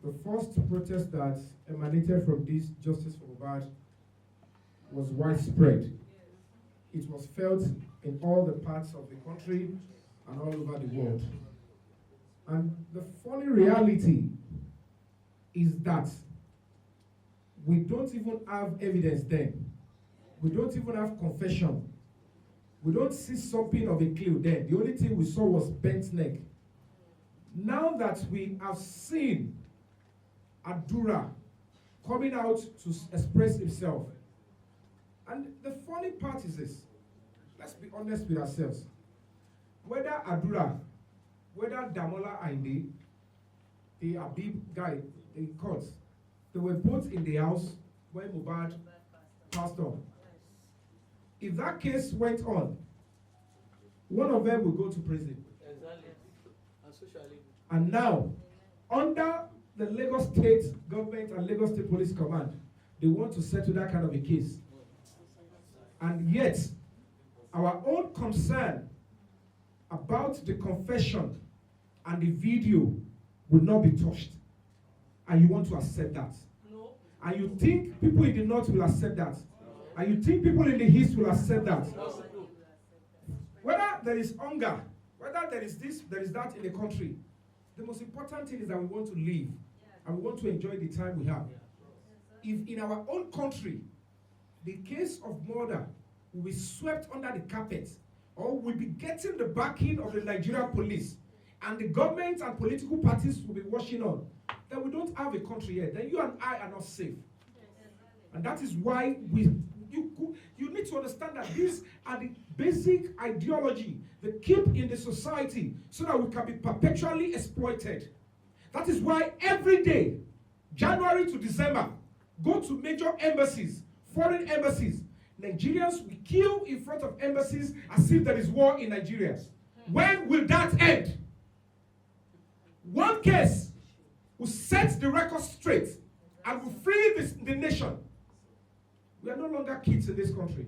The first protest that emanated from this Justice for Mohbad was widespread. It was felt in all the parts of the country and all over the world. And the funny reality is that we don't even have evidence then. We don't even have confession. We don't see something of a clue then. The only thing we saw was bent neck. Now that we have seen Adura coming out to express himself, and the funny part is this, let's be honest with ourselves. Whether Adura, whether Damola Ainde, the Abib guy, the courts, they were both in the house when Mohbad passed on. If that case went on, one of them will go to prison. Exactly. And socially. And now, under the Lagos State government and Lagos State Police Command, they want to settle that kind of a case. And yet, our own concern about the confession and the video will not be touched. And you want to accept that. No. And you think people in the north will accept that. And you think people in the east will accept that. Whether there is hunger, whether there is this, there is that in the country, the most important thing is that we want to live and we want to enjoy the time we have. If in our own country, the case of murder will be swept under the carpet, or we'll be getting the backing of the Nigerian police, and the government and political parties will be watching on, then we don't have a country yet. Then you and I are not safe. And that is why you need to understand that these are the basic ideology that keep in the society so that we can be perpetually exploited. That is why every day, January to December, go to major embassies, foreign embassies. Nigerians will kill in front of embassies as if there is war in Nigeria. When will that end? One case will set the record straight and will free the nation. We are no longer kids in this country.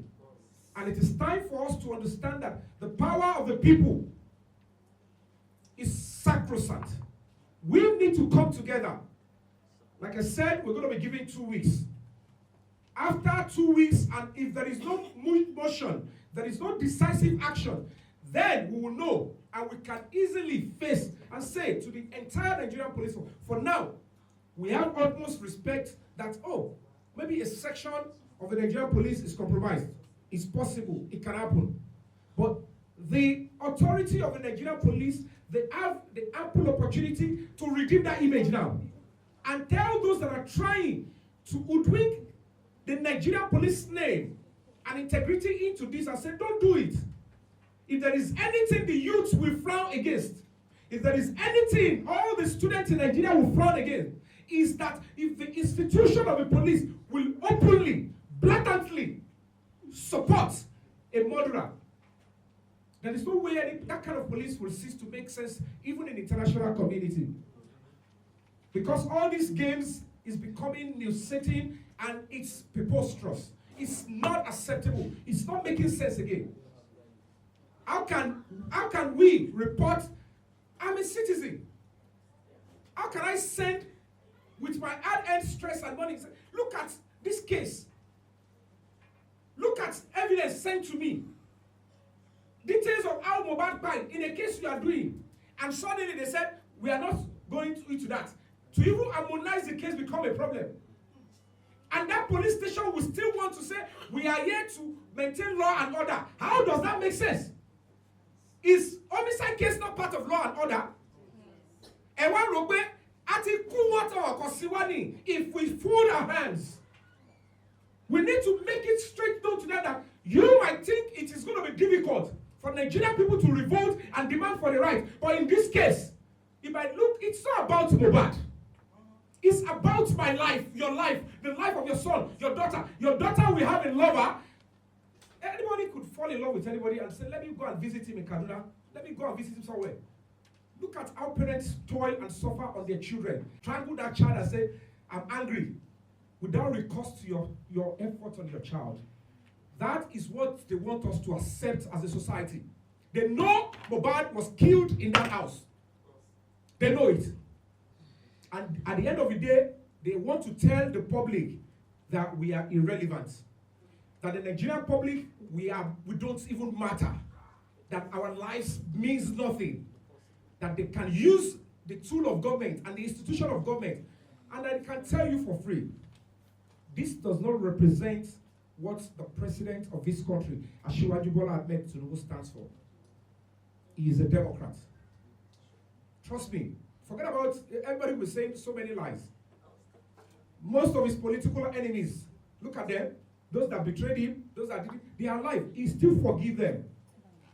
And it is time for us to understand that the power of the people is sacrosanct. We need to come together. Like I said, we're going to be giving 2 weeks. After 2 weeks, and if there is no motion, there is no decisive action, then we will know and we can easily face and say to the entire Nigerian police, for now, we have utmost respect that, oh, maybe a section of the Nigerian police is compromised. It's possible, it can happen. But the authority of the Nigerian police, they have the ample opportunity to redeem that image now. And tell those that are trying to hoodwink the Nigerian police name and integrity into this and say, don't do it. If there is anything the youth will frown against, if there is anything all the students in Nigeria will frown against, is that if the institution of the police will openly, blatantly support a murderer, there is no way that kind of police will cease to make sense even in the international community. Because all these games is becoming nuisance and it's preposterous. It's not acceptable. It's not making sense again. How can we report, I'm a citizen. How can I send with my hard-earned stress and money, say, look at this case. Look at evidence sent to me. Details of how Mohbad died in a case you are doing. And suddenly they said, we are not going into that. To even harmonize the case become a problem. And that police station will still want to say, we are here to maintain law and order. How does that make sense? Is homicide case not part of law and order? If we fold our hands, we need to make it straight known to them that you might think it is going to be difficult for Nigerian people to revolt and demand for the right. But in this case, it might look, it's not about Mohbad. It's about my life, the life of your son, your daughter. Your daughter will have a lover. Anybody could fall in love with anybody and say, let me go and visit him in Kaduna. Let me go and visit him somewhere. Look at how parents toil and suffer on their children. Strangle that child and say, I'm angry, without recourse to your effort on your child. That is what they want us to accept as a society. They know Mohbad was killed in that house. They know it. And at the end of the day, they want to tell the public that we are irrelevant. That the Nigerian public, we don't even matter. That our lives means nothing. That they can use the tool of government and the institution of government, and I can tell you for free, this does not represent what the president of this country, Asiwaju Bola Ahmed Tinubu, stands for. He is a Democrat. Trust me. Forget about everybody was saying so many lies. Most of his political enemies, look at them. Those that betrayed him, those that did it, they are alive. He still forgive them.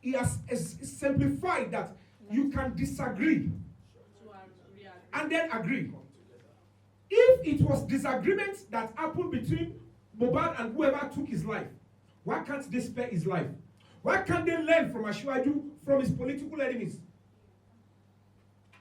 He has simplified that you can disagree and then agree. If it was disagreements that happened between Mohbad and whoever took his life, why can't they spare his life? Why can't they learn from Asiwaju, from his political enemies?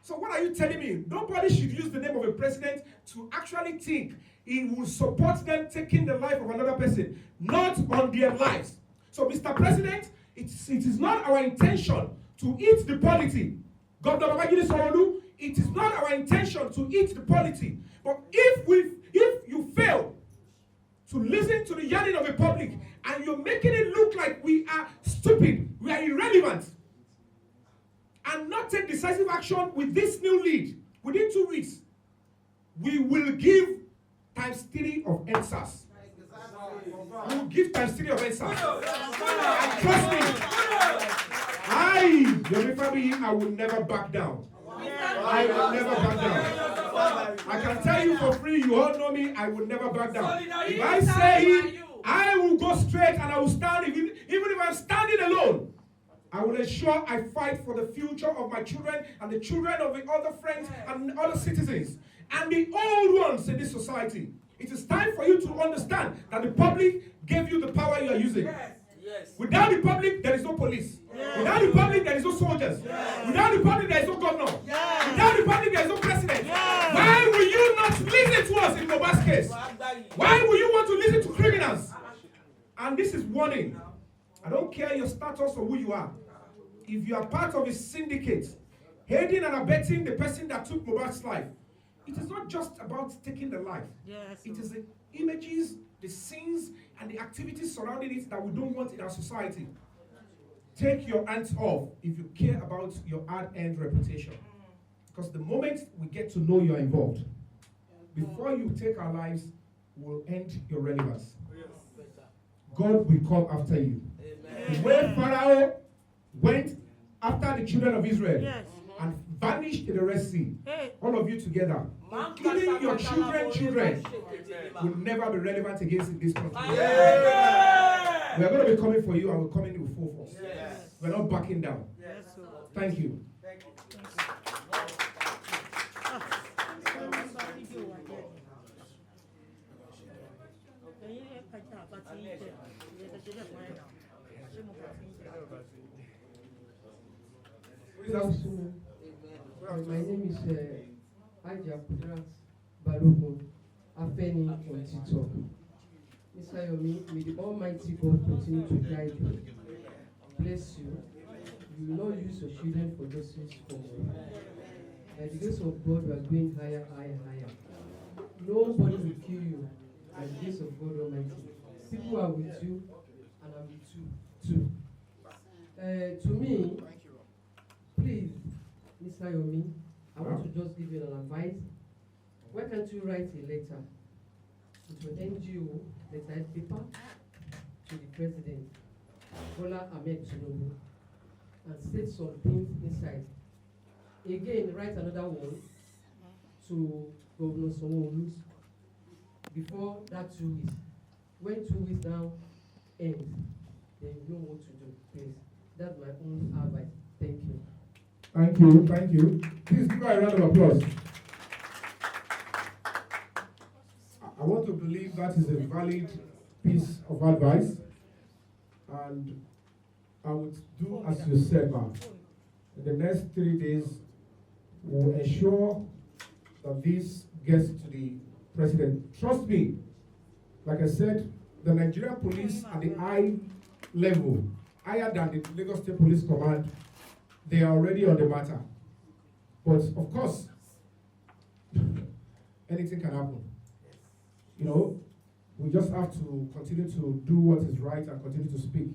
So what are you telling me? Nobody should use the name of a president to actually think he will support them taking the life of another person, not on their lives. So, Mr. President, it is not our intention to eat the polity. Govt. Babajide Sanwo-Olu, it is not our intention to eat the polity. But if you fail to listen to the yearning of the public and you're making it look like we are stupid, we are irrelevant, and not take decisive action with this new lead within 2 weeks, we will give times 3 of NSAS. We will give times 3 of NSAS. And trust me, Yomi Fabiyi, I will never back down. I will never back down. I can tell you for free, you all know me, I will never back down. If I say it, I will go straight and I will stand, even if I'm standing alone. I will ensure I fight for the future of my children and the children of the other friends and other citizens and the old ones in this society. It is time for you to understand that the public gave you the power you are using. Yes. Without the public, there is no police. Yes. Without the public, there is no soldiers. Yes. Without the public, there is no governor. Yes. Without the public, there is no president. Yes. Why will you not listen to us in Mohbad's case? Why will you want to listen to criminals? And this is warning. I don't care your status or who you are. If you are part of a syndicate, aiding and abetting the person that took Mohbad's life, it is not just about taking the life. Yes. It is the images, the scenes, and the activities surrounding it that we don't want in our society. Take your hands off if you care about your hard-earned reputation. Because the moment we get to know you are involved, before you take our lives, we'll end your relevance. God will come after you. Amen. The way Pharaoh went after the children of Israel, yes, and vanished in the Red Sea. Hey. All of you together, including your children, will never be relevant against this country. Yeah. We are going to be coming for you, and we're coming with full force. Yes. We're not backing down. Yes. Thank you. Thank you. Good afternoon. My name is Aja Kudrat Balogun Afeni on TikTok. Mr. Yomi, may the Almighty God continue to guide you. Bless you. You will not use your children for justice for more. By the grace of God, we are going higher, higher, higher. Nobody will kill you. By the grace of God Almighty. People are with you, and I'm with you too. To me, please, Mr. Yomi, I want to just give you an advice. Why can't you write a letter to an NGO, letter paper, to the President, Bola Ahmed Tinubu, and state some things inside. Again, write another one to Governor Sanwo-Olu before that 2 weeks. When 2 weeks now ends, then you know what to do, please. That's my own advice. Thank you. Thank you, thank you. Please give her a round of applause. I want to believe that is a valid piece of advice, and I would do as you said, ma'am. In the next 3 days, we'll ensure that this gets to the president. Trust me, like I said, the Nigerian police at the high level, higher than the Lagos State Police Command, they are already on the matter. But of course, anything can happen. You know, we just have to continue to do what is right and continue to speak.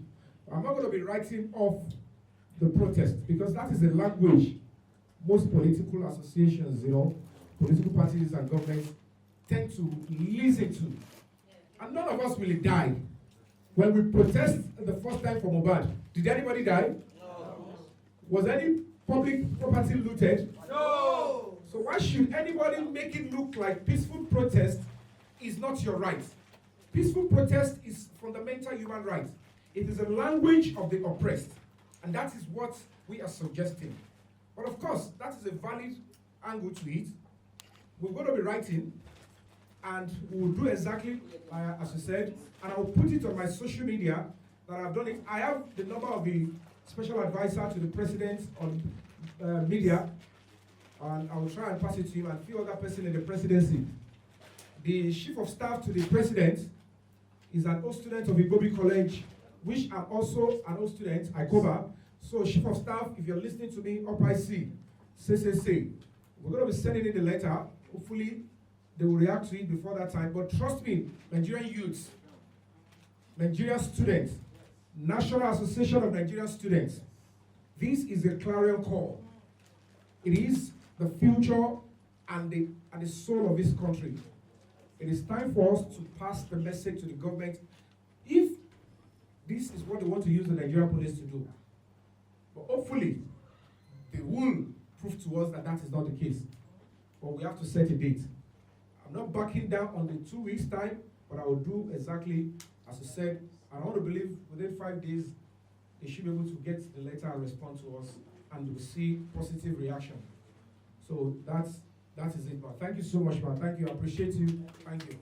I'm not going to be writing off the protest because that is a language most political associations, you know, political parties and governments tend to listen to. And none of us will die. When we protest the first time for Mohbad, did anybody die? No. Was any public property looted? No. So why should anybody make it look like peaceful protest is not your right? Peaceful protest is fundamental human right. It is a language of the oppressed. And that is what we are suggesting. But of course, that is a valid angle to it. We're going to be writing, and we will do exactly as you said, and I will put it on my social media that I've done it. I have the number of the special advisor to the president on media, and I will try and pass it to him and a few other persons in the presidency. The chief of staff to the president is an old student of Igobi College, which I'm also an old student, I cover. So chief of staff, if you're listening to me, up I see, say. We're going to be sending in the letter. Hopefully, they will react to it before that time. But trust me, Nigerian youths, Nigerian students, National Association of Nigerian Students, this is a clarion call. It is the future and the soul of this country. It is time for us to pass the message to the government if this is what they want to use the Nigerian police to do. But hopefully, they will prove to us that that is not the case. But we have to set a date. I'm not backing down on the 2 weeks time, but I will do exactly as I said. And I want to believe within 5 days, they should be able to get the letter and respond to us, and we'll see positive reaction. So that is it, man. Thank you so much, man. Thank you. I appreciate you. Thank you.